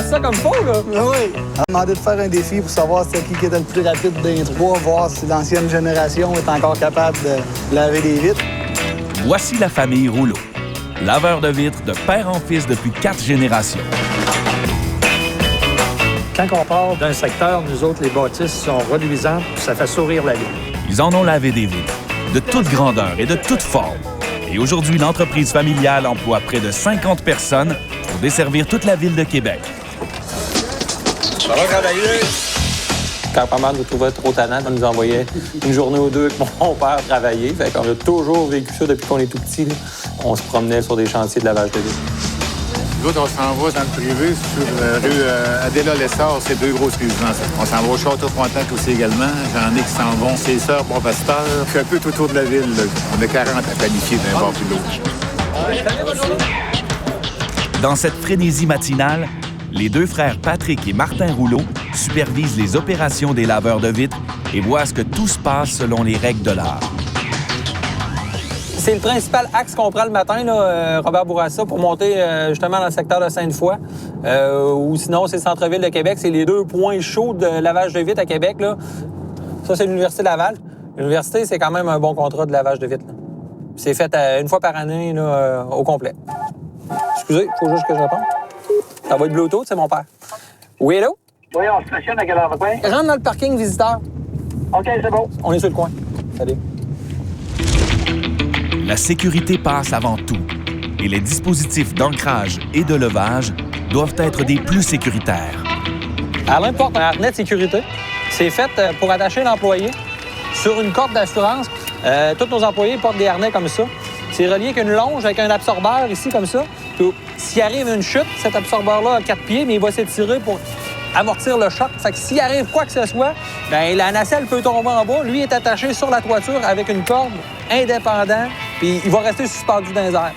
bosse ça comme faut, là. Oui. On a demandé de faire un défi pour savoir c'était qui était le plus rapide des trois, voir si l'ancienne génération est encore capable de laver des vitres. Voici la famille Rouleau. Laveur de vitres de père en fils depuis 4 générations. Quand on part d'un secteur, nous autres, les bâtisses sont reluisantes, ça fait sourire la ville. Ils en ont lavé des vitres, de toutes grandeurs et de toutes formes. Et aujourd'hui, l'entreprise familiale emploie près de 50 personnes pour desservir toute la ville de Québec. Ça va travailler. Quand pas mal nous trouvait trop tannant, on nous envoyait une journée ou deux avec mon père travailler. Fait qu'on a toujours vécu ça depuis qu'on est tout petit. Là. On se promenait sur des chantiers de lavage de vitres. Nous autres, on s'en va dans le privé, sur rue Adéla-Lessard, c'est 2 grosses résidences. On s'en va au Château-Frontenac aussi également. J'en ai qui s'en vont, c'est Sœurs Bon-Pasteur. Je suis un peu tout autour de la ville. Là. On a 40 à planifier d'un bord puis de l'autre. Dans cette frénésie matinale, les 2 frères Patrick et Martin Rouleau supervisent les opérations des laveurs de vitres et voient à ce que tout se passe selon les règles de l'art. C'est le principal axe qu'on prend le matin, là, Robert Bourassa, pour monter justement dans le secteur de Sainte-Foy. Ou sinon, c'est le centre-ville de Québec. C'est les 2 points chauds de lavage de vitres à Québec. Là. Ça, c'est l'Université Laval. L'université, c'est quand même un bon contrat de lavage de vitres. Là. C'est fait une fois par année là, au complet. Excusez, il faut juste que je réponde. Ça va être Bluetooth, c'est mon père. Oui, hello? Oui, on se stationne à quel endroit? Rentre dans le parking visiteur. OK, c'est bon. On est sur le coin. Salut. La sécurité passe avant tout et les dispositifs d'ancrage et de levage doivent être des plus sécuritaires. Alain porte un harnais de sécurité. C'est fait pour attacher l'employé sur une corde d'assurance. Tous nos employés portent des harnais comme ça. C'est relié avec une longe, avec un absorbeur ici comme ça. S'il arrive une chute, cet absorbeur-là a 4 pieds, mais il va s'étirer pour amortir le choc. Fait que s'il arrive quoi que ce soit, bien, la nacelle peut tomber en bas. Lui est attaché sur la toiture avec une corde indépendant, puis il va rester suspendu dans les airs.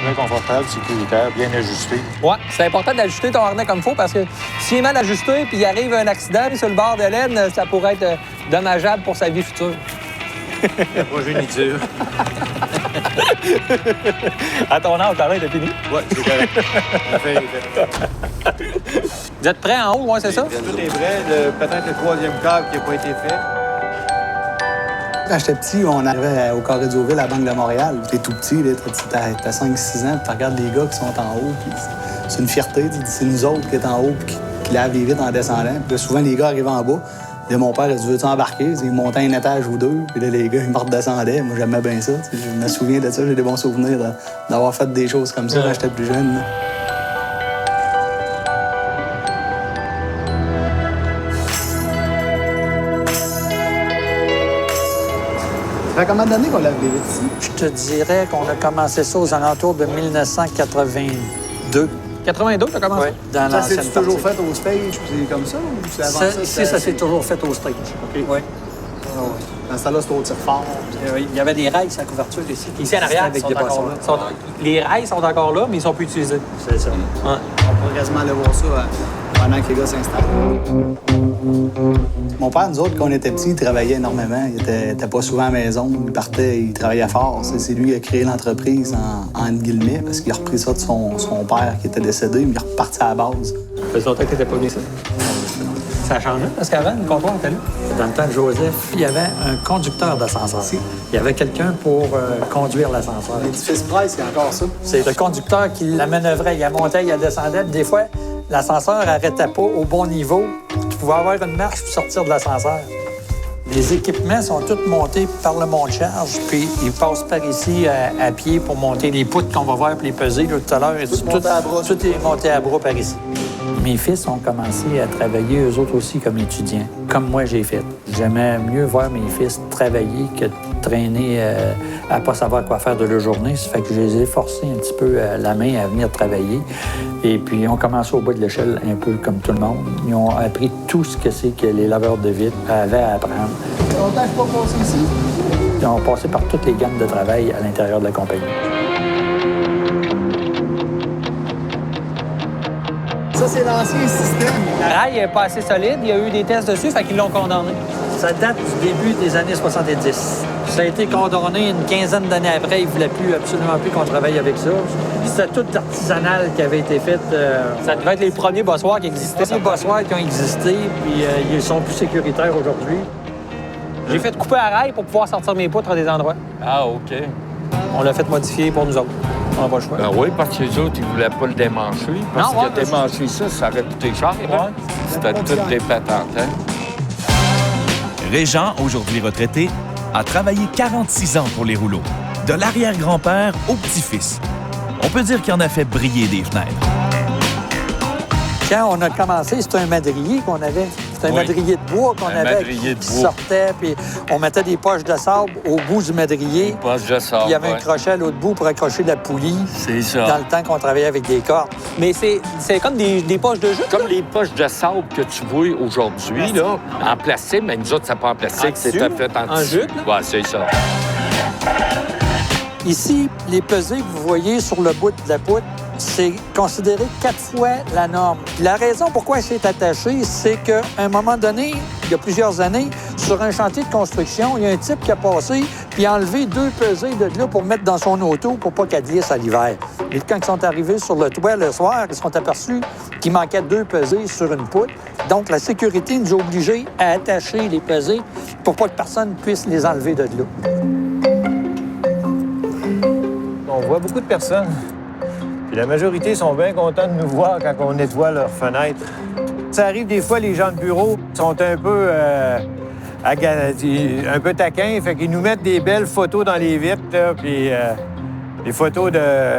Bien confortable, sécuritaire, bien ajusté. Ouais, c'est important d'ajuster ton harnais comme il faut parce que s'il est mal ajusté puis il arrive un accident sur le bord de l'aine, ça pourrait être dommageable pour sa vie future. La progéniture. À ton âge, t'arrêtes de fini? Oui, c'est correct. Vous êtes prêts en haut, ouais, c'est ça? Tout est prêt. Peut-être le 3e câble qui n'a pas été fait. Quand j'étais petit, on arrivait au Carré d'Auville, à la Banque de Montréal. T'es tout petit, t'as 5-6 ans, puis tu regardes les gars qui sont en haut, puis c'est une fierté. C'est nous autres qui sommes en haut, puis qui lavent les vitres en descendant. Puis là, souvent, les gars arrivaient en bas. Là, mon père, il dit, veux-tu embarquer? Il montait un étage ou 2, puis là, les gars, ils me redescendaient. Moi, j'aimais bien ça. Je me souviens de ça. J'ai des bons souvenirs d'avoir fait des choses comme ça quand j'étais plus jeune. Là. Ça fait combien d'années qu'on lave les vitres ici? Je te dirais qu'on a commencé ça aux alentours de 1982. 82, t'as commencé? Oui, dans Ça l'ancienne s'est partie. toujours fait au stage, puis c'est comme ça? Ou c'est avant ça? Ici, ça s'est toujours fait au stage. OK. Oui. Ah ouais. Dans ce temps-là, c'était au tir-fort. Oui. Il y avait des rails à couverture ici. Ici, en arrière, avec ils des sont encore boissons. là. Les rails sont encore là, mais ils sont plus utilisés. C'est ça. Ouais. On pourrait quasiment aller voir ça pendant que les gars s'installent. Mon père, nous autres, quand on était petits, il travaillait énormément. Il était pas souvent à la maison. Il partait, il travaillait fort. C'est lui qui a créé l'entreprise, en guillemets, parce qu'il a repris ça de son père qui était décédé, mais il est reparti à la base. Ça fait longtemps que t'étais pas venu, ça. Ça a changé, parce qu'avant, le comptoir était là. Dans le temps de Joseph, il y avait un conducteur d'ascenseur. Il y avait quelqu'un pour conduire l'ascenseur. L'édifice Price, c'est encore ça. C'est le conducteur qui la manœuvrait. Il la montait, il la descendait. Des fois, l'ascenseur n'arrêtait pas au bon niveau. Tu pouvais avoir une marche pour sortir de l'ascenseur. Les équipements sont tous montés par le monte-charge, puis ils passent par ici à pied pour monter les poutres qu'on va voir pour les peser là, tout à l'heure. Tout est monté à bras par ici. Mes fils ont commencé à travailler, eux autres aussi, comme étudiants, comme moi j'ai fait. J'aimais mieux voir mes fils travailler que de traîner à pas savoir quoi faire de leur journée. Ça fait que je les ai forcés un petit peu la main à venir travailler. Et puis, ils ont commencé au bas de l'échelle, un peu comme tout le monde. Ils ont appris tout ce que c'est que les laveurs de vitres avaient à apprendre. Ça fait longtemps que je suis pas passé ici. Ils ont passé par toutes les gammes de travail à l'intérieur de la compagnie. Ça, c'est l'ancien système. Le rail n'est pas assez solide. Il y a eu des tests dessus, fait qu'ils l'ont condamné. Ça date du début des années 70. Ça a été condamné une quinzaine d'années après. Ils ne voulaient absolument plus qu'on travaille avec ça. C'était tout artisanal qui avait été fait. Ça devait être les premiers bossoirs qui existaient. Les bossoirs qui ont existé, puis ils sont plus sécuritaires aujourd'hui. J'ai fait couper à rail pour pouvoir sortir mes poutres à des endroits. Ah, OK. On l'a fait modifier pour nous autres. On n'a pas le choix. Ben oui, parce que les autres, ils ne voulaient pas le démancher. Parce Non, ouais, que démancher ça aurait coûté cher. Hein? C'était toutes des patentes. Hein? Régent, aujourd'hui retraité, a travaillé 46 ans pour les rouleaux, de l'arrière-grand-père au petit-fils. On peut dire qu'il en a fait briller des fenêtres. Quand on a commencé, c'était un madrier qu'on avait. C'était un madrier de bois qu'on avait qui sortait, puis on mettait des poches de sable au bout du madrier. Des poches de sable, il y avait un crochet à l'autre bout pour accrocher la poulie. C'est ça. Dans le temps qu'on travaillait avec des cordes. Mais c'est comme des poches de jute. Comme les poches de sable que tu vois aujourd'hui, là, en plastique, mais nous autres, c'est pas en plastique, c'était fait en tissu. jute, là? Ouais, c'est ça. Ici, les pesées que vous voyez sur le bout de la poutre, c'est considéré 4 fois la norme. Puis la raison pourquoi c'est attaché, c'est qu'à un moment donné, il y a plusieurs années, sur un chantier de construction, il y a un type qui a passé puis a enlevé 2 pesées de là pour mettre dans son auto pour pas qu'elle glisse à l'hiver. Et quand ils sont arrivés sur le toit le soir, ils se sont aperçus qu'il manquait 2 pesées sur une poutre. Donc, la sécurité nous a obligés à attacher les pesées pour pas que personne puisse les enlever de là. On voit beaucoup de personnes. Puis la majorité sont bien contents de nous voir quand on nettoie leurs fenêtres. Ça arrive des fois, les gens de bureau sont un peu taquins, fait qu'ils nous mettent des belles photos dans les vitres, là, puis des photos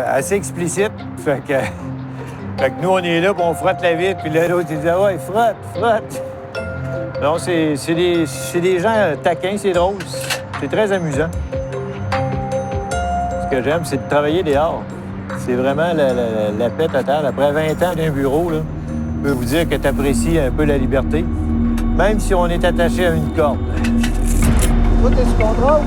assez explicites. Fait que nous, on est là, puis on frotte la vitre, puis là, l'autre, il dit « Ah ouais, frotte! » Non, c'est des gens taquins, c'est drôle. C'est très amusant. Ce que j'aime, c'est de travailler dehors. C'est vraiment la paix totale. Après 20 ans d'un bureau, là, je peux vous dire que tu apprécies un peu la liberté, même si on est attaché à une corde. Toi, t'es sous contrôle?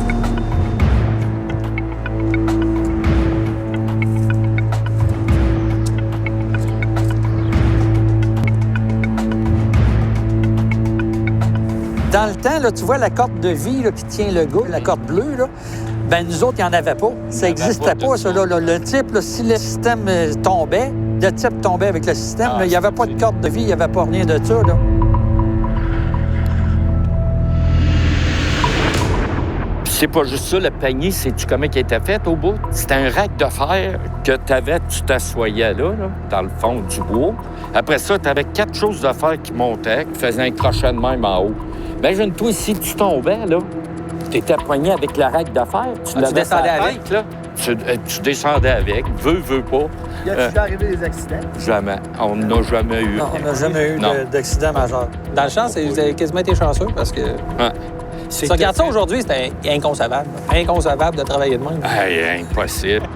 Dans le temps, là, tu vois la corde de vie là, qui tient le gars, la corde bleue, là, ben nous autres, il n'y en avait pas. Ça n'existait pas, ça. Là. Le type, là, si le système tombait, le type tombait avec le système, il n'y avait pas de corde de vie, il n'y avait pas rien de ça. Là. C'est pas juste ça, le panier, sais-tu comment il était fait au bout? C'était un rack de fer que tu t'assoyais là, dans le fond du bois. Après ça, tu avais 4 choses de fer qui montaient, qui faisaient un crochet de même en haut. Imagine-toi, si tu tombais, là, tu étais poigné avec le rack de fer, tu descendais avec? Là. Tu descendais avec, veux pas. Y a-t-il arrivé des accidents? Jamais. On n'a jamais eu. Non, on n'a jamais eu d'accident majeur. Dans le champ, vous avez quasiment été chanceux parce que... Ouais. Si tu regardes ça aujourd'hui, c'est inconcevable. Inconcevable de travailler de même. Hey, impossible.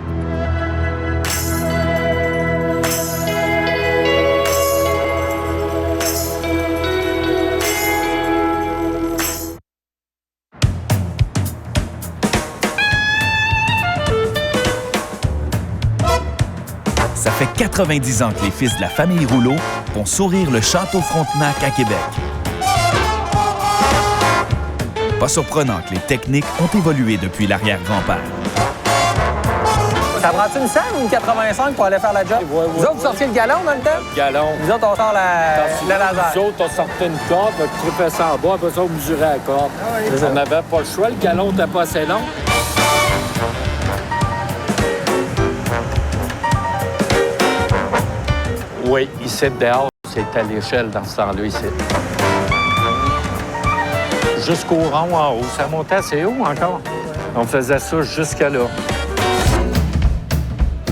Ça fait 90 ans que les fils de la famille Rouleau font sourire le Château Frontenac à Québec. Pas surprenant que les techniques ont évolué depuis l'arrière-grand-père. Ça prend-tu une scène ou une 85 pour aller faire la job? Vous autres, vous sortiez le galon dans le temps? Le galon. Nous autres, on sort le laser. Nous autres, on sortait une corde, on trippait ça en bas, après ça, on mesurait la corde. On n'avait pas le choix, le galon n'était pas assez long. Oui, ici, dehors, c'était à l'échelle dans ce temps-là, ici. Jusqu'au rond en haut. Ça montait assez haut encore. On faisait ça jusqu'à là.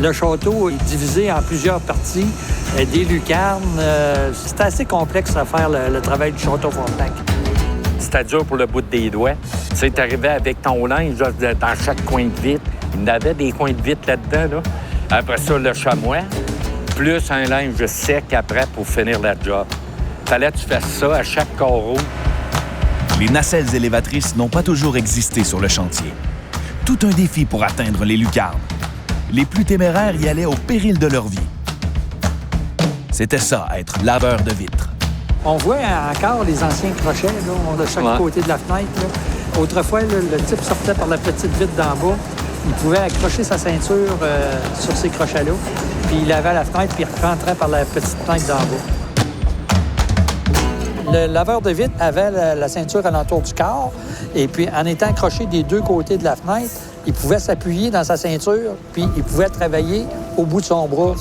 Le château est divisé en plusieurs parties, des lucarnes. C'est assez complexe à faire le travail du château Frontenac. C'était dur pour le bout des doigts. Tu sais, t'arrivais avec ton linge là, dans chaque coin de vitre. Il y en avait des coins de vitre là-dedans. Là. Après ça, le chamois, plus un linge sec après pour finir la job. Fallait que tu fasses ça à chaque carreau. Les nacelles élévatrices n'ont pas toujours existé sur le chantier. Tout un défi pour atteindre les lucarnes. Les plus téméraires y allaient au péril de leur vie. C'était ça, être laveur de vitres. On voit encore les anciens crochets là, de chaque côté de la fenêtre. Là. Autrefois, là, le type sortait par la petite vitre d'en bas. Il pouvait accrocher sa ceinture sur ces crochets-là, puis il lavait la fenêtre, puis il rentrait par la petite fenêtre d'en bas. Le laveur de vitre avait la ceinture alentour du corps, et puis en étant accroché des deux côtés de la fenêtre, il pouvait s'appuyer dans sa ceinture, puis il pouvait travailler au bout de son bras,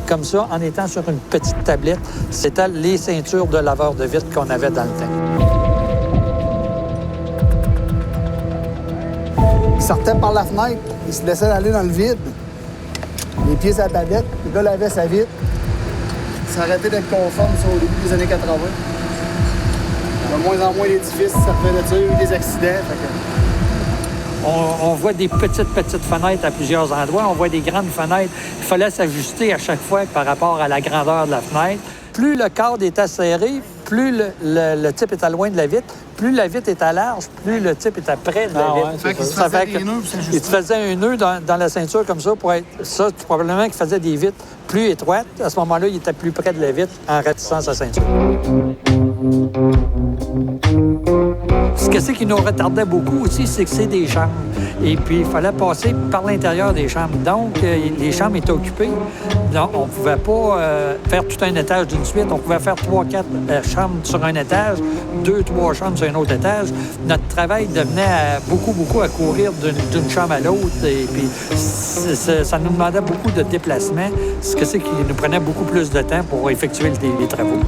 comme ça, en étant sur une petite tablette. C'était les ceintures de laveur de vitre qu'on avait dans le temps. Il sortait par la fenêtre, il se laissait aller dans le vide, les pieds sur la tablette, le gars lavait sa vitre. Il s'arrêtait d'être conforme ça, au début des années 80. De moins en moins d'édifices, ça revenait de ça, il y a eu des accidents. On voit des petites fenêtres à plusieurs endroits. On voit des grandes fenêtres. Il fallait s'ajuster à chaque fois par rapport à la grandeur de la fenêtre. Plus le cadre était serré, plus le type était loin de la vitre. Plus la vitre était large, plus le type était près de la vitre. Ouais, ça fait des nœuds, il te faisait un nœud dans la ceinture comme ça pour être... Ça, probablement qu'il faisait des vitres plus étroites. À ce moment-là, il était plus près de la vitre en ratissant sa ceinture. Ce que c'est qui nous retardait beaucoup aussi, c'est que c'est des chambres. Et puis, il fallait passer par l'intérieur des chambres. Donc, les chambres étaient occupées. Donc, on ne pouvait pas faire tout un étage d'une suite. On pouvait faire 3-4 chambres sur un étage, 2-3 chambres sur un autre étage. Notre travail devenait beaucoup à courir d'une chambre à l'autre. Et puis, ça nous demandait beaucoup de déplacements, ce que c'est qui nous prenait beaucoup plus de temps pour effectuer les travaux.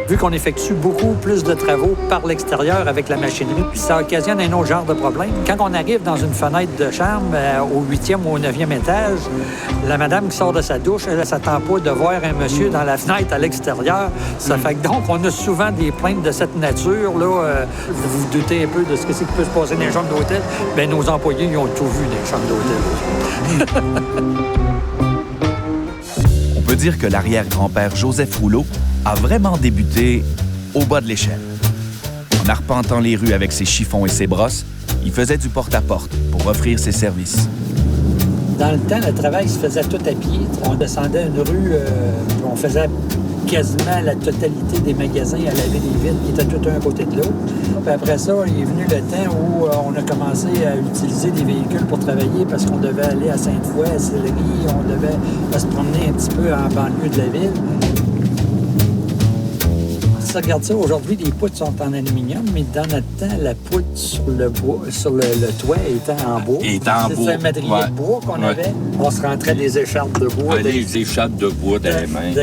Vu qu'on effectue beaucoup plus de travaux par l'extérieur avec la machinerie, puis ça occasionne un autre genre de problème. Quand on arrive dans une fenêtre de chambre au 8e ou au 9e étage, la madame qui sort de sa douche, elle ne s'attend pas de voir un monsieur dans la fenêtre à l'extérieur. Ça fait que donc, on a souvent des plaintes de cette nature-là. Vous vous doutez un peu de ce que c'est qui peut se passer dans les chambres d'hôtel. Bien, nos employés, ils ont tout vu dans les chambres d'hôtel. On peut dire que l'arrière-grand-père Joseph Rouleau a vraiment débuté au bas de l'échelle. En arpentant les rues avec ses chiffons et ses brosses, il faisait du porte-à-porte pour offrir ses services. Dans le temps, le travail se faisait tout à pied. On descendait une rue, on faisait quasiment la totalité des magasins à laver les vitres qui étaient tout un à côté de l'autre. Puis après ça, il est venu le temps où on a commencé à utiliser des véhicules pour travailler parce qu'on devait aller à Sainte-Foy, à Sillery, on devait se promener un petit peu en banlieue de la ville. Si tu regardes ça, aujourd'hui, les poutres sont en aluminium, mais dans notre temps, la poutre sur le bois, sur le toit était en bois. C'est un madrier de bois qu'on avait. On se rentrait des écharpes de bois. Des écharpes de bois dans les mains.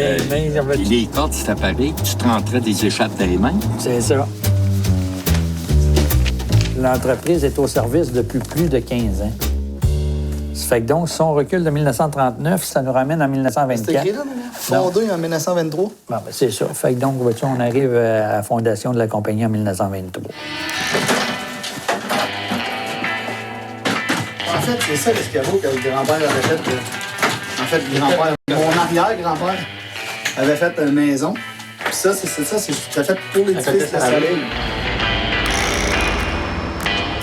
Les cordes, c'était pareil. Tu te rentrais des écharpes dans les mains. C'est ça. L'entreprise est au service depuis plus de 15 ans. Ça fait que donc, si on recule de 1939, ça nous ramène en 1924. C'est écrit là, fondé en 1923. Bon, ben, c'est ça. Fait que donc, vois-tu, on arrive à la fondation de la compagnie en 1923. En fait, c'est ça l'escabeau que le grand-père avait fait. En fait, le grand-père, mon arrière-grand-père avait fait une maison. Puis ça, c'est fait pour l'édifice de Soleil.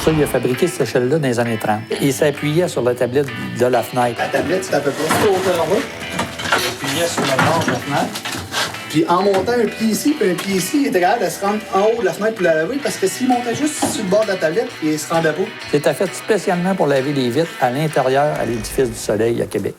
Ça, il a fabriqué cette échelle-là dans les années 30. Il s'appuyait sur la tablette de la fenêtre. La tablette, c'était à peu près cette hauteur-là. Il appuyait sur le bord de la fenêtre. Puis en montant un pied ici puis un pied ici, il était capable de se rendre en haut de la fenêtre pour la laver parce que s'il montait juste sur le bord de la tablette, il se rendait pas. C'était fait spécialement pour laver les vitres à l'intérieur à l'édifice du Soleil à Québec.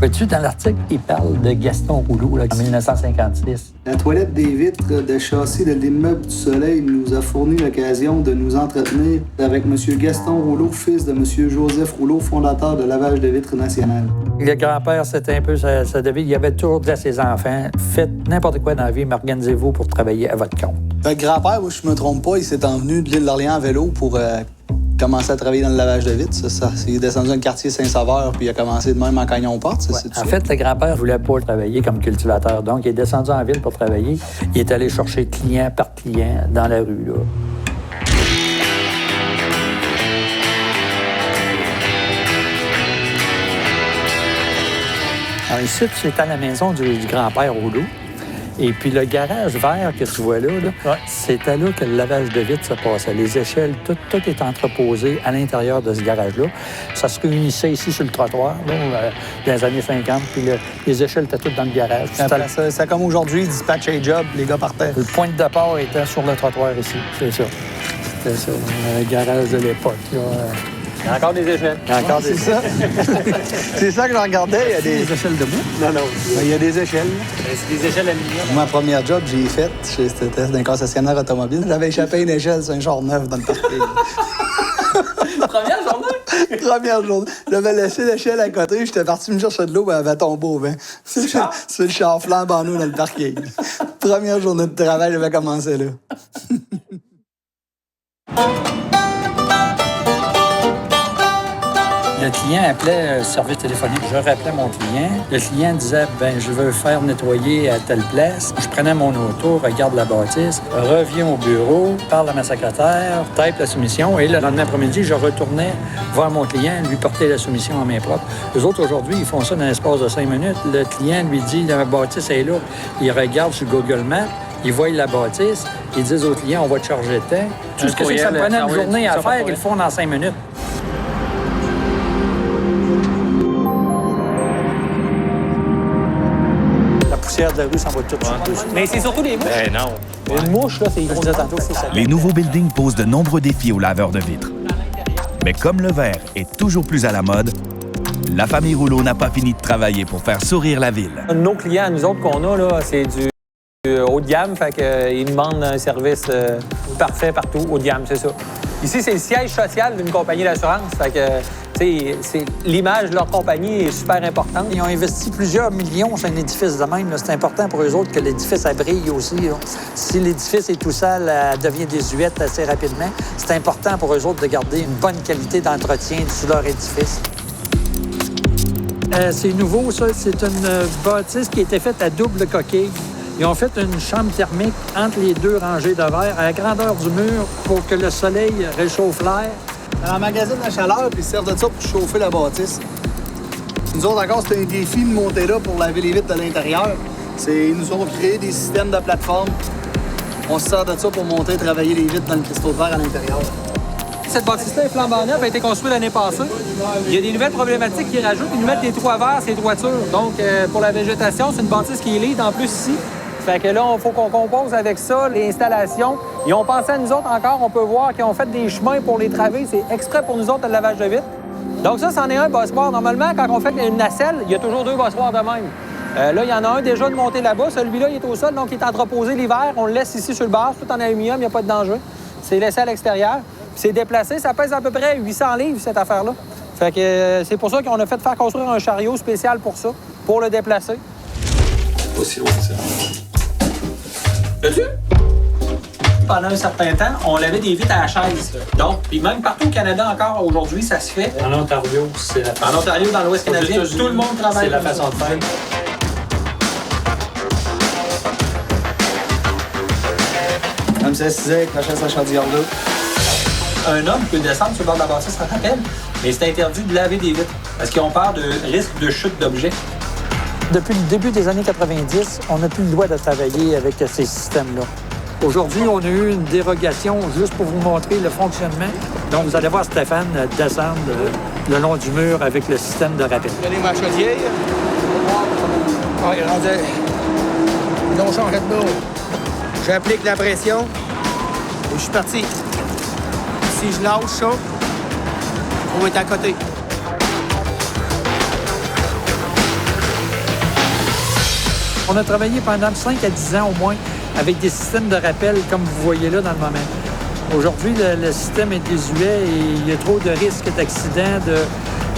Vois-tu, dans l'article, il parle de Gaston Rouleau, là, en 1956. La toilette des vitres de châssis de l'immeuble du Soleil nous a fourni l'occasion de nous entretenir avec M. Gaston Rouleau, fils de M. Joseph Rouleau, fondateur de Lavage de vitres national. Le grand-père, c'était un peu sa devise. Il avait toujours dit à ses enfants, faites n'importe quoi dans la vie, mais organisez-vous pour travailler à votre compte. Le grand-père, moi, je me trompe pas, il s'est envenu de l'île d'Orléans à vélo pour commencer à travailler dans le lavage de vitres. Il est descendu dans le quartier Saint-Sauveur, puis il a commencé de même en Cagnon-Porte. Ouais. En fait, le grand-père voulait pas travailler comme cultivateur. Donc, il est descendu en ville pour travailler. Il est allé chercher client par client dans la rue, là. Alors, ici, c'est à la maison du grand-père Rouleau. Et puis le garage vert que tu vois là, c'était là que le lavage de vitres se passait. Les échelles, tout est entreposé à l'intérieur de ce garage-là. Ça se réunissait ici sur le trottoir, là, dans les années 50, puis les échelles étaient toutes dans le garage. C'est comme aujourd'hui, ils dispatchent les jobs, les gars partaient. Le point de départ était sur le trottoir ici, c'est ça. C'était ça, le garage de l'époque. Il y a encore des échelles. C'est ça. C'est ça que je regardais. Il y a des échelles debout. Non. Il y a des échelles. C'est des échelles aluminium. Ma première job, j'ai faite, c'était dans un concessionnaire automobile. J'avais échappé une échelle sur un char neuf dans le parking. Première journée? Première journée. J'avais laissé l'échelle à côté, j'étais parti me chercher de l'eau, ben elle avait tombé au vent. C'est le char flambant nous dans le parking. Première journée de travail, j'avais commencé là. Le client appelait service téléphonique. Je rappelais mon client. Le client disait, je veux faire nettoyer à telle place. Je prenais mon auto, regarde la bâtisse, reviens au bureau, parle à ma secrétaire, type la soumission. Et le lendemain après-midi, je retournais voir mon client, lui porter la soumission en main propre. Les autres, aujourd'hui, ils font ça dans l'espace de 5 minutes. Le client lui dit, la bâtisse est là. Il regarde sur Google Maps. Ils voient la bâtisse. Ils disent au client, on va te charger de temps. Tout ce que ça prenait une journée à faire, ils le font dans 5 minutes. La poussière de la rue s'en va tout dessus. Mais c'est surtout des mouches. Ben non. Une mouche, là, c'est gros. Les nouveaux buildings posent de nombreux défis aux laveurs de vitres. Mais comme le verre est toujours plus à la mode, la famille Rouleau n'a pas fini de travailler pour faire sourire la ville. Nos clients, nous autres, qu'on a, là, c'est du haut de gamme, fait qu'ils demandent un service parfait partout, haut de gamme, c'est ça. Ici, c'est le siège social d'une compagnie d'assurance, fait que, l'image de leur compagnie est super importante. Ils ont investi plusieurs millions sur un édifice de même. C'est important pour eux autres que l'édifice brille aussi. Là. Si l'édifice est tout sale, elle devient désuète assez rapidement. C'est important pour eux autres de garder une bonne qualité d'entretien sur leur édifice. C'est nouveau, ça. C'est une bâtisse qui a été faite à double coquille. Ils ont fait une chambre thermique entre les deux rangées de verre à la grandeur du mur pour que le soleil réchauffe l'air. On emmagasine la chaleur puis ils servent de ça pour chauffer la bâtisse. Nous autres encore, c'est un défi de monter là pour laver les vitres de l'intérieur. Ils nous ont créé des systèmes de plateforme. On se sert de ça pour monter et travailler les vitres dans le cristaux de verre à l'intérieur. Cette bâtisse-là est flambant neuve, a été construite l'année passée. Il y a des nouvelles problématiques qui rajoutent. Ils nous mettent des toits verts, ces toitures. Donc, pour la végétation, c'est une bâtisse qui est lead en plus ici. Fait que là, il faut qu'on compose avec ça, les installations. Ils ont pensé à nous autres encore. On peut voir qu'ils ont fait des chemins pour les travées. C'est exprès pour nous autres, le lavage de vitres. Donc ça, c'en est un bossoir. Normalement, quand on fait une nacelle, il y a toujours 2 bossoirs de même. Là, il y en a un déjà de monté là-bas. Celui-là, il est au sol, donc il est entreposé l'hiver. On le laisse ici sur le bar, tout en aluminium, il n'y a pas de danger. C'est laissé à l'extérieur. C'est déplacé. Ça pèse à peu près 800 livres, cette affaire-là. Fait que c'est pour ça qu'on a fait faire construire un chariot spécial pour ça, pour le déplacer. Pas si loin que ça. As-tu? Pendant un certain temps, on lavait des vitres à la chaise. Donc, puis même partout au Canada encore, aujourd'hui, ça se fait. En Ontario, c'est la façon. En Ontario, dans l'Ouest canadien, tout le monde travaille. C'est la façon de faire. Comme ça, 6 avec la chaise à Chaudière-là. Un homme peut descendre sur le bord de la bâtisse, ça rappelle, mais c'est interdit de laver des vitres parce qu'ils ont peur de risque de chute d'objets. Depuis le début des années 90, on n'a plus le droit de travailler avec ces systèmes-là. Aujourd'hui, on a eu une dérogation juste pour vous montrer le fonctionnement. Donc, vous allez voir Stéphane descendre le long du mur avec le système de rappel. Regardez ma chaudière. Il rendait. Ils ont changé de dos. J'applique la pression et je suis parti. Si je lâche ça, on va être à côté. On a travaillé pendant 5 à 10 ans au moins avec des systèmes de rappel comme vous voyez là dans le moment. Aujourd'hui, le système est désuet et il y a trop de risques d'accident.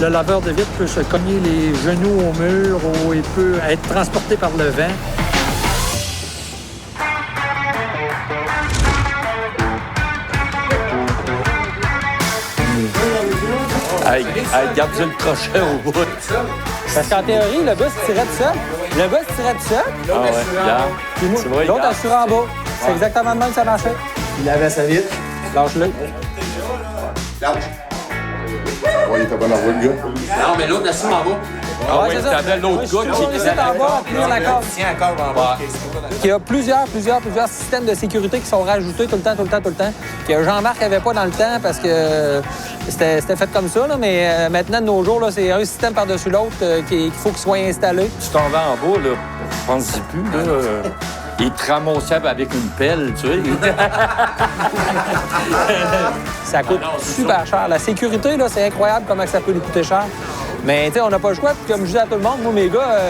Le laveur de vitres peut se cogner les genoux au mur ou il peut être transporté par le vent. Hey, garde le crochet au bout. Parce qu'en théorie, le gars se tirait tout seul. Le gars se tirait tout seul. Ah ouais, regarde. Puis moi, Tu vois, l'autre regarde. assuré en bas. C'est exactement de même que ça marchait. Il avait sa vitre. Lâche-le. Ouais, il était pas dans le gars. Non, mais l'autre assuré en bas. Ah oui, c'est ça. t'avais l'autre gars On essaie d'en bas, à tenir la corde. Tiens encore en bas. Il y a plusieurs systèmes de sécurité qui sont rajoutés tout le temps. Que Jean-Marc n'avait pas dans le temps parce que c'était fait comme ça. Là, mais maintenant, de nos jours, là, c'est un système par-dessus l'autre qu'il faut qu'il soit installé. Tu t'en vas en bas, là, je pense plus, là. Il te ramassait avec une pelle, tu sais. Ça coûte super cher. La sécurité, là, c'est incroyable comment ça peut nous coûter cher. Mais, tu sais, on n'a pas le choix. Puis, comme je dis à tout le monde, moi, mes gars,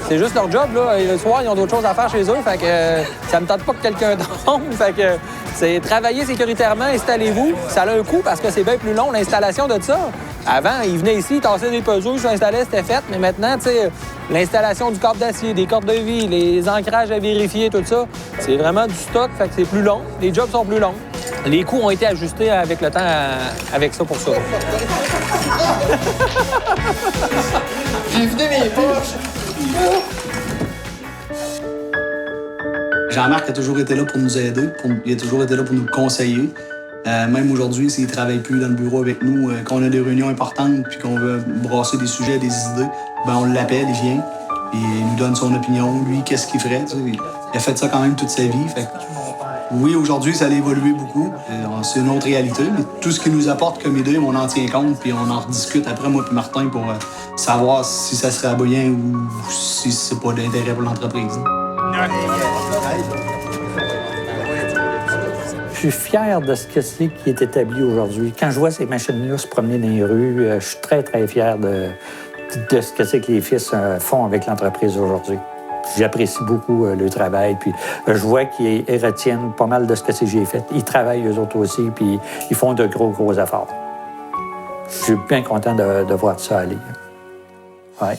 c'est juste leur job, là. Et le soir, ils ont d'autres choses à faire chez eux. Fait que ça me tente pas que quelqu'un dorme. Fait que c'est travailler sécuritairement, installez-vous. Ça a un coût parce que c'est bien plus long, l'installation de ça. Avant, ils venaient ici, ils tassaient des puzzles, ils s'installaient, c'était fait. Mais maintenant, tu sais, l'installation du câble d'acier, des cordes de vie, les ancrages à vérifier, tout ça, c'est vraiment du stock, fait que c'est plus long. Les jobs sont plus longs. Les coûts ont été ajustés avec le temps avec ça pour ça. J'ai vidé mes poches. Jean-Marc a toujours été là pour nous aider, il a toujours été là pour nous conseiller. Même aujourd'hui, s'il ne travaille plus dans le bureau avec nous, quand on a des réunions importantes puis qu'on veut brasser des sujets, des idées, ben on l'appelle, il vient, puis il nous donne son opinion, lui, qu'est-ce qu'il ferait. Tu sais. Il a fait ça quand même toute sa vie. Fait que, oui, aujourd'hui, ça a évolué beaucoup. C'est une autre réalité, mais tout ce qu'il nous apporte comme idée, on en tient compte, puis on en rediscute après, moi et Martin, pour savoir si ça serait bien ou si c'est pas d'intérêt pour l'entreprise. Je suis fier de ce que c'est qui est établi aujourd'hui. Quand je vois ces machines-là se promener dans les rues, je suis très, très fier de ce que c'est que les fils font avec l'entreprise aujourd'hui. J'apprécie beaucoup le travail, puis je vois qu'ils retiennent pas mal de ce que j'ai fait. Ils travaillent eux autres aussi, puis ils font de gros efforts. Je suis bien content de voir ça aller. Ouais.